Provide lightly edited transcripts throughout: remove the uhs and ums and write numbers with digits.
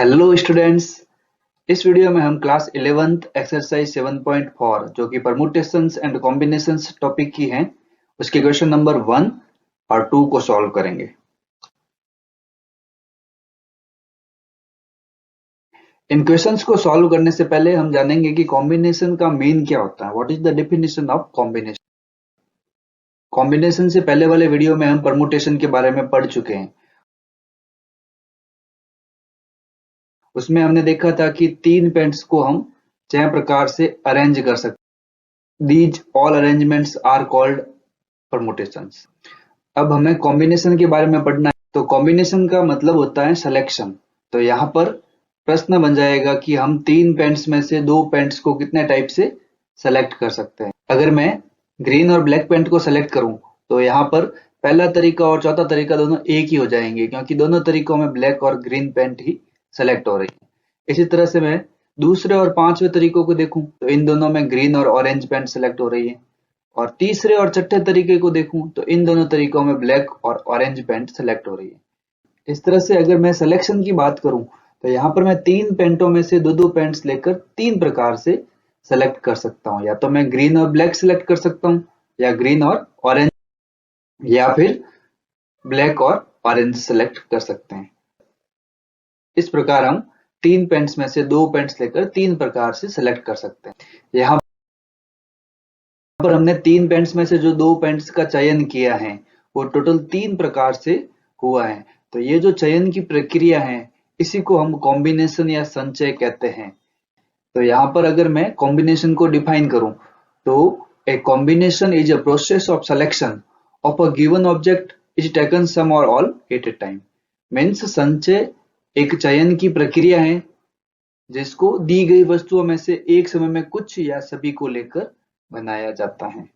Hello students, इस video में हम क्लास 11th एक्सरसाइज 7.4 जो कि परमुटेशंस एंड कॉम्बिनेशंस टॉपिक की हैं, उसके क्वेश्चन नंबर 1 और 2 को सॉल्व करेंगे। इन क्वेश्चंस को सॉल्व करने से पहले हम जानेंगे कि कॉम्बिनेशन का मीन क्या होता है। What is the definition of combination. Combination से पहले वाले वीडियो में हम परमुटेशन के बारे में पढ़ चुके हैं। उसमें हमने देखा था कि 3 पेंट्स को हम 6 प्रकार से अरेंज कर सकते। These all arrangements are called permutations. अब हमें कॉम्बिनेशन के बारे में पढ़ना है। तो कॉम्बिनेशन का मतलब होता है सिलेक्शन। तो यहाँ पर प्रश्न बन जाएगा कि हम 3 पेंट्स में से 2 पेंट्स को कितने टाइप से सेलेक्ट कर सकते हैं। अगर मैं ग्रीन और ब्लैक पेंट को सेलेक्ट करूं तो यहाँ पर पहला तरीका और चौथा तरीका दोनों एक ही हो जाएंगे, क्योंकि दोनों तरीकों में ब्लैक और ग्रीन पेंट ही सेलेक्ट हो रही है। इसी तरह से मैं दूसरे और पांचवें तरीकों को देखूं तो इन दोनों में ग्रीन और ऑरेंज पेंट सेलेक्ट हो रही है। और तीसरे और छठे तरीके को देखूं तो इन दोनों तरीकों में ब्लैक और ऑरेंज पेंट सेलेक्ट हो रही है। इस तरह से अगर मैं सिलेक्शन की बात करूं तो यहाँ पर मैं 3 पेंटों में से 2-2 पेंट्स लेकर 3 प्रकार से सेलेक्ट कर सकता हूं। या तो मैं ग्रीन और ब्लैक सेलेक्ट कर सकता हूं, या ग्रीन और ऑरेंज, या फिर ब्लैक और ऑरेंज सेलेक्ट कर सकते हैं। इस प्रकार हम 3 पेंट्स में से 2 पेंट्स लेकर 3 प्रकार से सेलेक्ट कर सकते हैं। यहाँ पर हमने 3 पेंट्स में से जो 2 पेंट्स का चयन किया है वो टोटल 3 प्रकार से हुआ है। तो ये जो चयन की प्रक्रिया है इसी को हम कॉम्बिनेशन या संचय कहते हैं। तो यहाँ पर अगर मैं कॉम्बिनेशन को डिफाइन करूं तो A combination is a process of selection of a given object is taken some or all at a time. Means संचय एक चयन की प्रक्रिया है जिसको दी गई वस्तुओं में से एक समय में कुछ या सभी को लेकर बनाया जाता है।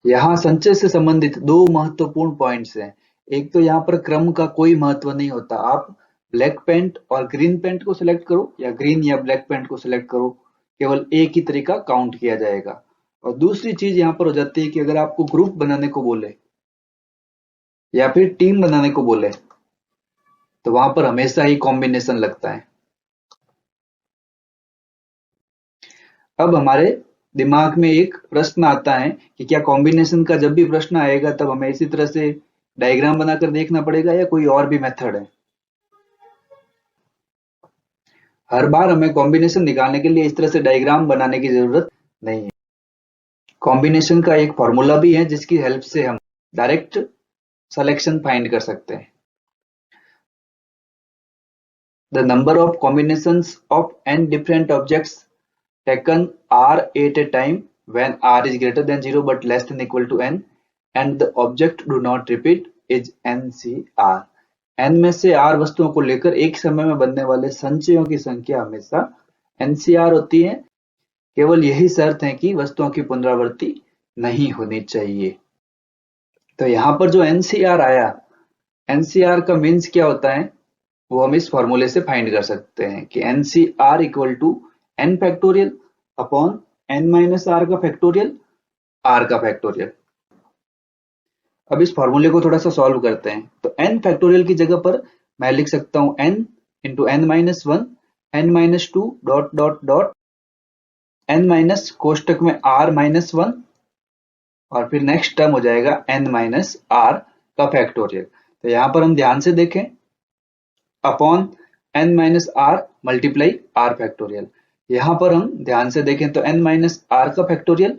यहाँ संचय से संबंधित 2 महत्वपूर्ण पॉइंट्स हैं। एक तो यहाँ पर क्रम का कोई महत्व नहीं होता। आप ब्लैक पेंट और ग्रीन पेंट को सिलेक्ट करो या ग्रीन या ब्लैक पेंट को सिलेक्ट करो, केवल एक ही तरीका काउंट किया जाएगा। और दूसरी चीज यहाँ पर हो जाती है कि अगर आपको ग्रुप बनाने को बोले या फिर टीम बनाने को बोले तो वहां पर हमेशा ही कॉम्बिनेशन लगता है। अब हमारे दिमाग में एक प्रश्न आता है कि क्या कॉम्बिनेशन का जब भी प्रश्न आएगा तब हमें इसी तरह से डायग्राम बनाकर देखना पड़ेगा या कोई और भी मेथड है। हर बार हमें कॉम्बिनेशन निकालने के लिए इस तरह से डायग्राम बनाने की जरूरत नहीं है। कॉम्बिनेशन का एक फॉर्मूला भी है जिसकी हेल्प से हम डायरेक्ट सिलेक्शन फाइंड कर सकते हैं। The number of combinations of n different objects taken r at a time when r is greater than 0 but less than equal to n and the object do not repeat is NCR। n में से r वस्तुओं को लेकर एक समय में बनने वाले संचयों की संख्या हमेशा NCR होती है। केवल यही शर्त है कि वस्तुओं की पुनरावृत्ति नहीं होनी चाहिए। तो यहाँ पर जो NCR आया, NCR का मीन्स क्या होता है वो हम इस फॉर्मूले से फाइंड कर सकते हैं कि NCR equal to n factorial upon n minus r का फैक्टोरियल r का फैक्टोरियल। अब इस फॉर्मूले को थोड़ा सा सॉल्व करते हैं। तो n फैक्टोरियल की जगह पर मैं लिख सकता हूं n into n minus 1 n minus 2 dot dot dot n minus कोष्टक में r माइनस 1 और फिर नेक्स्ट टर्म हो जाएगा n माइनस r का फैक्टोरियल। तो यहां पर हम ध्यान से देखें, upon n minus r multiply r factorial. यहां पर हम ध्यान से देखें तो n माइनस r का फैक्टोरियल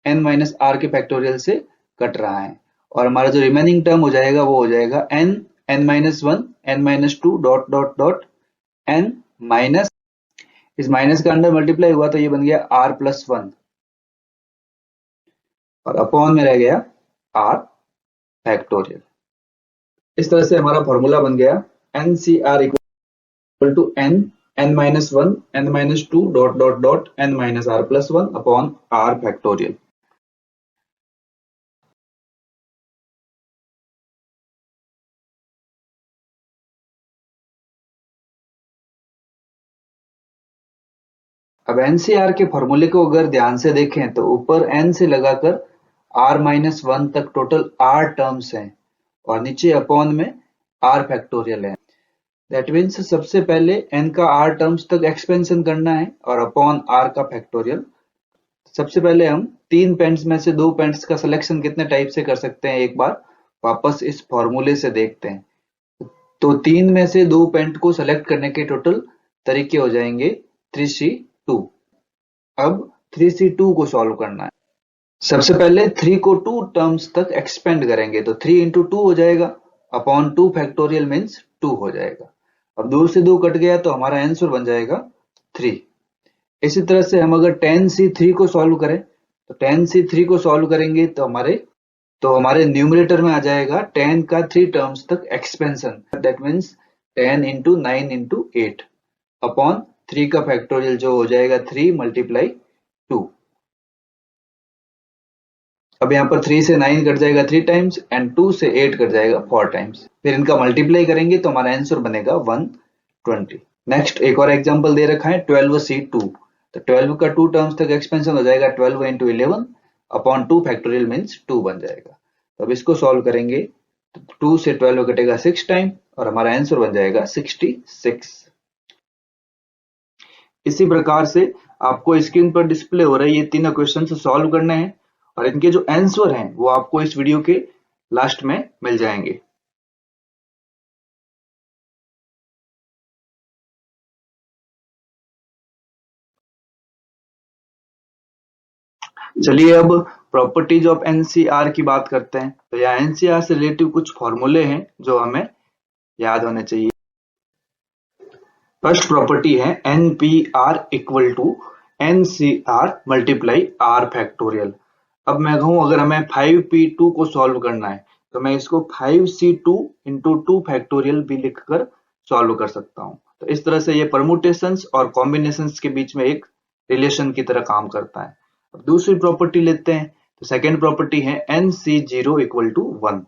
n माइनस r के फैक्टोरियल से कट रहा है और हमारा जो रिमेनिंग टर्म हो जाएगा वो हो जाएगा n n minus 1 n minus 2 dot dot dot n minus, इस माइनस का अंडर मल्टीप्लाई हुआ तो ये बन गया r प्लस 1 और अपॉन में रह गया r फैक्टोरियल। इस तरह से हमारा फॉर्मूला बन गया NCR equal to n minus 1 n minus 2 dot dot dot n minus r plus 1 upon r factorial. अब NCR के फॉर्मूले को अगर ध्यान से देखें तो ऊपर n से लगाकर r माइनस 1 तक टोटल r टर्म्स हैं और नीचे अपॉन में r फैक्टोरियल है। दैट मीन्स सबसे पहले n का r टर्म्स तक एक्सपेंशन करना है और अपॉन r का फैक्टोरियल। सबसे पहले हम 3 पेंट्स में से 2 पेंट्स का सिलेक्शन कितने टाइप से कर सकते हैं एक बार वापस इस फॉर्मूले से देखते हैं। तो 3 में से 2 पेंट को सेलेक्ट करने के टोटल तरीके हो जाएंगे 3c2। अब 3c2 को सॉल्व करना है। सबसे पहले 3 को 2 टर्म्स तक एक्सपेंड करेंगे तो 3 इंटू 2 हो जाएगा अपॉन 2 फैक्टोरियल मीन्स 2 हो जाएगा। अब 2 से 2 कट गया तो हमारा आंसर बन जाएगा 3। इसी तरह से हम अगर 10c3 को सॉल्व करें तो 10c3 को सॉल्व करेंगे तो हमारे न्यूमरेटर में आ जाएगा 10 का 3 टर्म्स तक expansion. That means 10 into 9 into 8 upon 3 का फैक्टोरियल जो हो जाएगा 3 मल्टीप्लाई 2। अब यहाँ पर 3 से 9 कट जाएगा 3 टाइम्स एंड 2 से 8 कट जाएगा 4 टाइम्स। फिर इनका मल्टीप्लाई करेंगे तो हमारा आंसर बनेगा 120। नेक्स्ट एक और एग्जांपल दे रखा है 12c2। तो 12 का 2 टर्म्स तक एक्सपेंशन हो जाएगा 12 इंटू 11 अपॉन 2 फैक्टोरियल मीन्स 2 बन जाएगा। तो अब इसको सॉल्व करेंगे तो 2 से 12 कटेगा 6 टाइम और हमारा आंसर बन जाएगा 66। इसी प्रकार से आपको स्क्रीन पर डिस्प्ले हो रही ये तीनों क्वेश्चन सॉल्व करने हैं और इनके जो आंसर हैं वो आपको इस वीडियो के लास्ट में मिल जाएंगे। चलिए अब प्रॉपर्टीज ऑफ एनसीआर की बात करते हैं। तो यहाँ एनसीआर से रिलेटिव कुछ फॉर्मूले हैं जो हमें याद होने चाहिए। फर्स्ट प्रॉपर्टी है NPR equal to NCR multiply r factorial. अब मैं कहूं अगर हमें 5p2 को सॉल्व करना है तो मैं इसको 5c2 इंटू 2 फैक्टोरियल भी लिखकर सॉल्व कर सकता हूं। तो इस तरह से ये परमुटेशंस और कॉम्बिनेशंस के बीच में एक रिलेशन की तरह काम करता है। अब दूसरी प्रॉपर्टी लेते हैं। तो सेकेंड प्रॉपर्टी है nc0 equal to 1।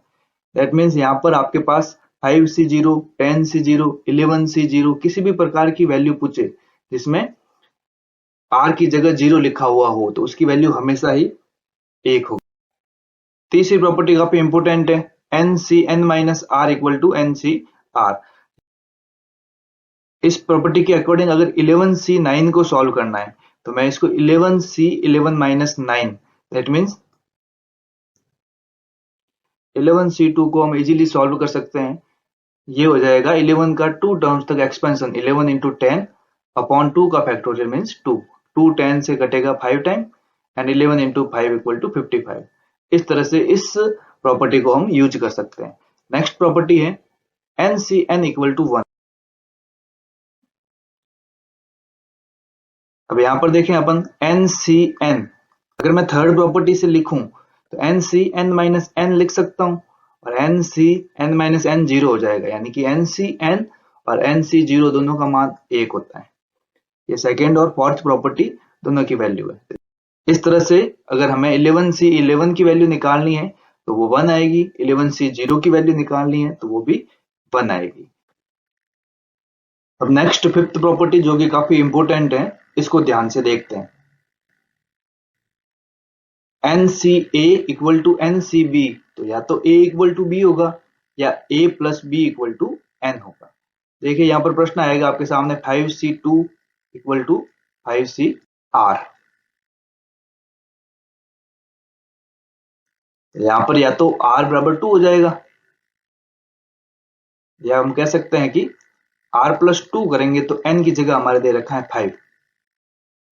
That means यहाँ पर आपके पास 5c0, 10c0, 11c0 किसी भी प्रकार की वैल्यू पूछे जिसमें r की जगह 0 लिखा हुआ हो तो उसकी वैल्यू हमेशा ही 1 होगी। तीसरी प्रॉपर्टी काफी इंपोर्टेंट है NCn minus r equal to NCr। इस प्रॉपर्टी के अकॉर्डिंग अगर 11c9 को सॉल्व करना है तो मैं इसको 11c11 minus 9 that means 11c2 को हम इजीली सॉल्व कर सकते हैं। ये हो जाएगा 11 का 2 टर्म्स तक एक्सपेंशन 11 इंटू 10 अपॉन 2 का फैक्टोरियल मीन्स 2। 2 10 से कटेगा 5 time and 11 into 5 equal to 55। इस तरह से इस प्रॉपर्टी को हम यूज कर सकते हैं। नेक्स्ट प्रॉपर्टी है NCn इक्वल टू 1। अब यहां पर देखें अपन NCn अगर मैं थर्ड प्रॉपर्टी से लिखूं तो NCn माइनस n लिख सकता हूं और NCn माइनस n 0 हो जाएगा यानी कि NCn और NC0 दोनों का मान 1 होता है। ये सेकेंड और फोर्थ प्रॉपर्टी दोनों की वैल्यू है। इस तरह से अगर हमें 11C11 की वैल्यू निकालनी है तो वो 1 आएगी, 11C0 की वैल्यू निकालनी है तो वो भी 1 आएगी। अब नेक्स्ट फिफ्थ प्रॉपर्टी जो कि काफी इंपोर्टेंट है इसको ध्यान से देखते हैं। NCA इक्वल टू NCB तो या तो A इक्वल टू B होगा या A plus B equal to N होगा। देखिए यहां पर प्रश्न आएगा आपके सामने 5C2 इक्वल टू 5CR। यहां पर या तो R बराबर 2 हो जाएगा या हम कह सकते हैं कि R प्लस 2 करेंगे तो N की जगह हमारे दे रखा है 5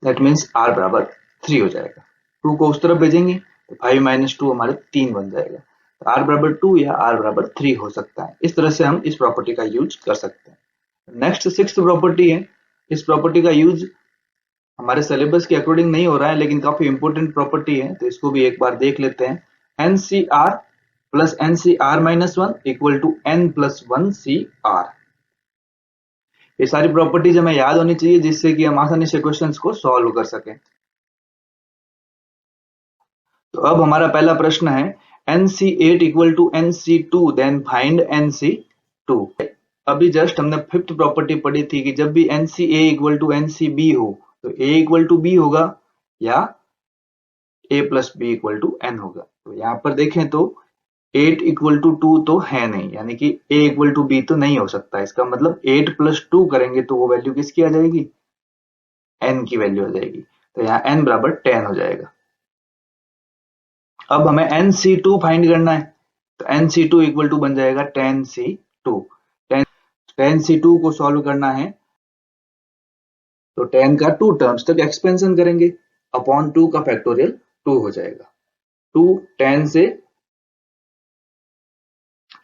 दैट मीन्स R बराबर 3 हो जाएगा। 2 को उस तरफ भेजेंगे तो 5 माइनस 2 हमारे 3 बन जाएगा। तो R बराबर 2 या R बराबर 3 हो सकता है। इस तरह से हम इस प्रॉपर्टी का यूज कर सकते हैं। नेक्स्ट सिक्स्थ प्रॉपर्टी है। इस प्रॉपर्टी का यूज हमारे सिलेबस के अकॉर्डिंग नहीं हो रहा है लेकिन काफी इंपोर्टेंट प्रॉपर्टी है तो इसको भी एक बार देख लेते हैं। NCR plus NCR minus 1 equal to N plus 1 CR। ये सारी प्रॉपर्टीज हमें याद होनी चाहिए जिससे कि हम आसानी से क्वेश्चंस को सॉल्व कर सकें। तो अब हमारा पहला प्रश्न है NC8 equal to NC2 then find NC2। अभी जस्ट हमने फिफ्थ प्रॉपर्टी पढ़ी थी कि जब भी NCA इक्वल टू NCB हो तो A इक्वल टू B होगा या A plus B equal to N होगा। तो यहाँ पर देखें तो 8 इक्वल टू 2 तो है नहीं, यानी कि a इक्वल टू b तो नहीं हो सकता। इसका मतलब 8 प्लस 2 करेंगे तो वो वैल्यू किसकी आ जाएगी, n की वैल्यू आ जाएगी। तो यहाँ n बराबर 10 हो जाएगा। अब हमें nc2 फाइंड करना है, तो nc2 इक्वल टू बन जाएगा 10c2। 10c2 को सॉल्व करना है तो 10 का 2 टर्म्स तक एक्सपेंशन करेंगे, अपॉन 2 का फैक्टोरियल 2 हो जाएगा। 2 10 से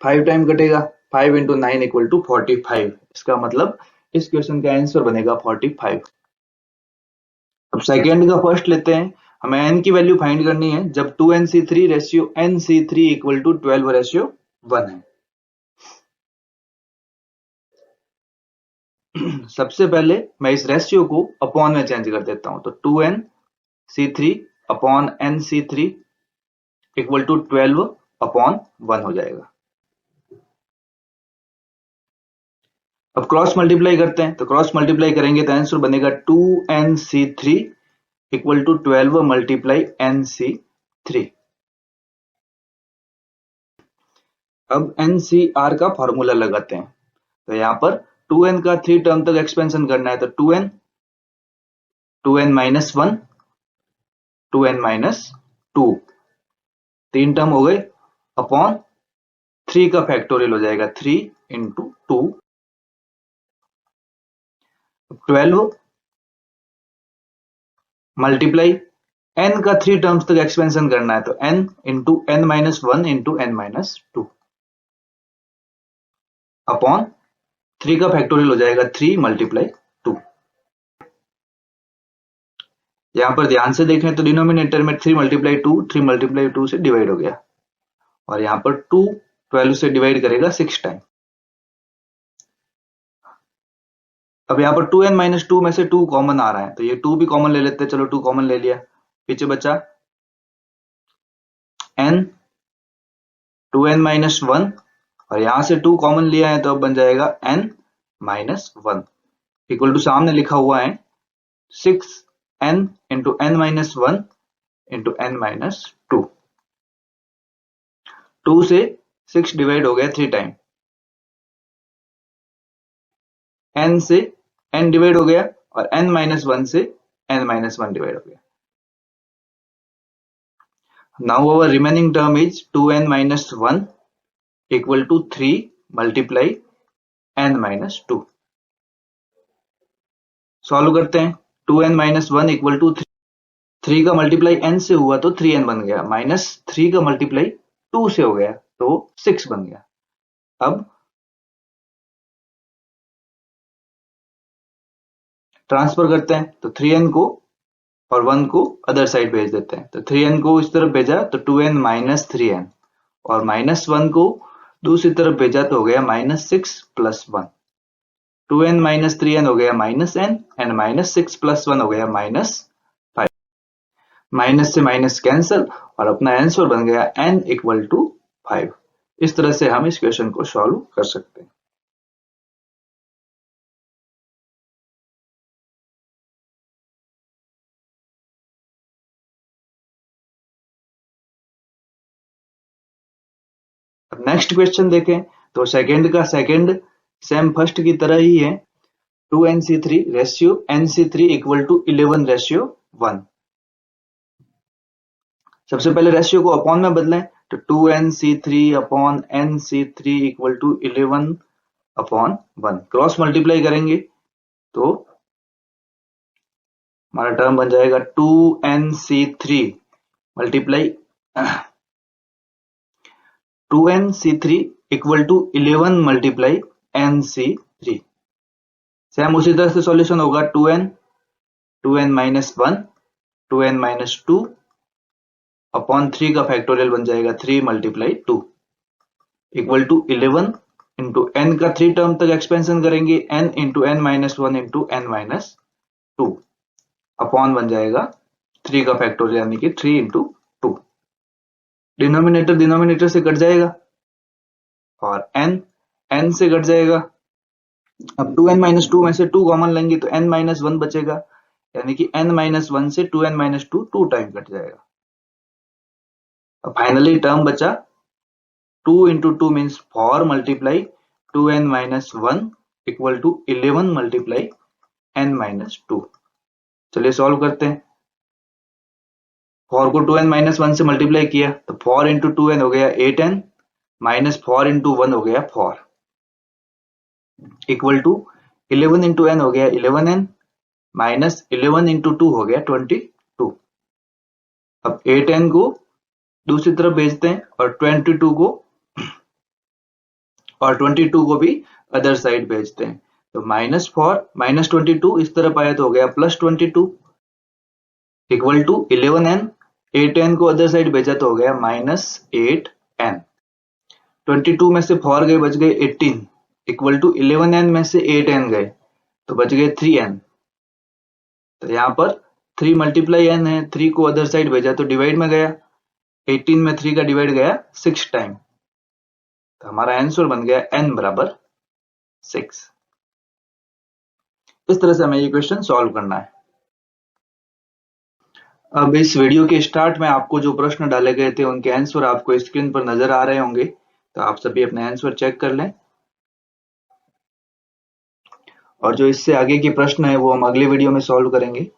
5 टाइम कटेगा, 5 इंटू 9 इक्वल टू 45। इसका मतलब इस क्वेश्चन का आंसर बनेगा 45। अब सेकेंड का फर्स्ट लेते हैं। हमें n की वैल्यू फाइंड करनी है जब 2nc3 ratio nc3 equal to 12 ratio 1 है। सबसे पहले मैं इस रेशियो को अपॉन में चेंज कर देता हूं, तो 2nc3 upon nc3 equal to 12 upon 1 हो जाएगा। अब क्रॉस मल्टीप्लाई करते हैं, तो क्रॉस मल्टीप्लाई करेंगे तो आंसर बनेगा 2nc3 equal to 12 multiply nc3। अब NCR का फॉर्मूला लगाते हैं, तो यहां पर 2n का 3 टर्म तक एक्सपेंशन करना है, तो 2n 2n minus 1 2n minus 2 3 term हो गए, अपॉन 3 का फैक्टोरियल हो जाएगा 3 इंटू 2 12 मल्टीप्लाई n का 3 टर्म्स तक एक्सपेंशन करना है, तो n into n minus 1 into n minus 2 upon 3 का फैक्टोरियल हो जाएगा 3 मल्टीप्लाई 2। यहां पर ध्यान से देखें तो डिनोमिनेटर में 3 मल्टीप्लाई 2 3 मल्टीप्लाई 2 से डिवाइड हो गया, और यहां पर 2 12 से डिवाइड करेगा 6 टाइम। अब यहाँ पर 2n माइनस 2 में से 2 कॉमन आ रहा है, तो ये 2 भी कॉमन ले लेते हैं। चलो 2 कॉमन ले लिया, पीछे बचा n 2n माइनस 1, और यहां से 2 कॉमन लिया है तो अब बन जाएगा n माइनस 1 इक्वल टू सामने लिखा हुआ है 6n into n minus 1 into n minus 2। 2 से 6 डिवाइड हो गया 3 टाइम, n से n डिवाइड हो गया, और n माइनस 1 से n माइनस 1 डिवाइड हो गया। Now our remaining term is 2n minus 1 equal to 3 multiply n minus 2। Solve करते हैं, 2n minus 1 इक्वल टू 3 का मल्टीप्लाई n से हुआ तो 3n बन गया, माइनस 3 का मल्टीप्लाई 2 से हो गया तो 6 बन गया। अब ट्रांसफर करते हैं, तो 3n को और 1 को अदर साइड भेज देते हैं, तो 3n को इस तरफ भेजा तो 2n माइनस 3n, और माइनस 1 को दूसरी तरफ भेजा तो हो गया minus 6 plus 1। 2n minus 3n हो गया minus n, and minus 6 plus 1 हो गया माइनस 5। माइनस से माइनस कैंसल, और अपना आंसर बन गया n इक्वल टू 5। इस तरह से हम इस क्वेश्चन को सॉल्व कर सकते हैं। नेक्स्ट क्वेश्चन देखें, तो सेकंड का सेकंड सेम फर्स्ट की तरह ही है, 2nc3 ratio nc3 equal to 11 ratio 1। सबसे पहले रेशियो को अपॉन में बदलें, तो 2nc3 upon nc3 equal to 11 upon 1। Cross multiply करेंगे तो हमारा टर्म बन जाएगा 2nc3 multiply 2nc3 equal to 11 multiply nc3। Same उसी तरह से सॉल्यूशन होगा 2n minus 1 2n minus 2 upon 3 का फैक्टोरियल बन जाएगा 3 multiply 2 equal to 11 into n का 3 टर्म तक एक्सपेंशन करेंगे, n into n minus 1 into n minus 2 upon बन जाएगा 3 का फैक्टोरियल यानी कि 3 इंटू 2। डिनोमिनेटर डिनोमिनेटर से कट जाएगा, और n से कट जाएगा। अब 2n माइनस 2 में से 2 कॉमन लेंगे तो n माइनस 1 बचेगा, यानी कि n माइनस 1 से 2n माइनस 2 2 टाइम कट जाएगा। अब फाइनली टर्म बचा 2 into 2 means 4 multiply 2n minus 1 equal to 11 multiply n minus 2। चलिए सॉल्व करते हैं। 4 को 2n माइनस 1 से मल्टीप्लाई किया तो 4 इंटू 2n हो गया 8n माइनस 4 इंटू 1 हो गया 4 इक्वल टू 11 इंटू n हो गया 11n माइनस 11 इंटू 2 हो गया 22। अब 8n को दूसरी तरफ भेजते हैं और 22 को भी अदर साइड भेजते हैं। तो -4 माइनस 22 इस तरफ आया तो हो गया +22 इक्वल टू 11n। 8n को अदर साइड भेजा तो हो गया -8n। 22 में से 4 गए बच गए 18 इक्वल टू 11n में से 8n गए तो बच गए 3n। तो यहाँ पर 3 मल्टीप्लाई n है, 3 को अदर साइड भेजा तो डिवाइड में गया, 18 में 3 का डिवाइड गया 6 टाइम। तो हमारा आंसर बन गया n बराबर 6। इस तरह से हमें ये क्वेश्चन सॉल्व करना है। अब इस वीडियो के स्टार्ट में आपको जो प्रश्न डाले गए थे उनके आंसर आपको स्क्रीन पर नजर आ रहे होंगे, तो आप सभी अपने आंसर चेक कर लें। और जो इससे आगे के प्रश्न है वो हम अगले वीडियो में सॉल्व करेंगे।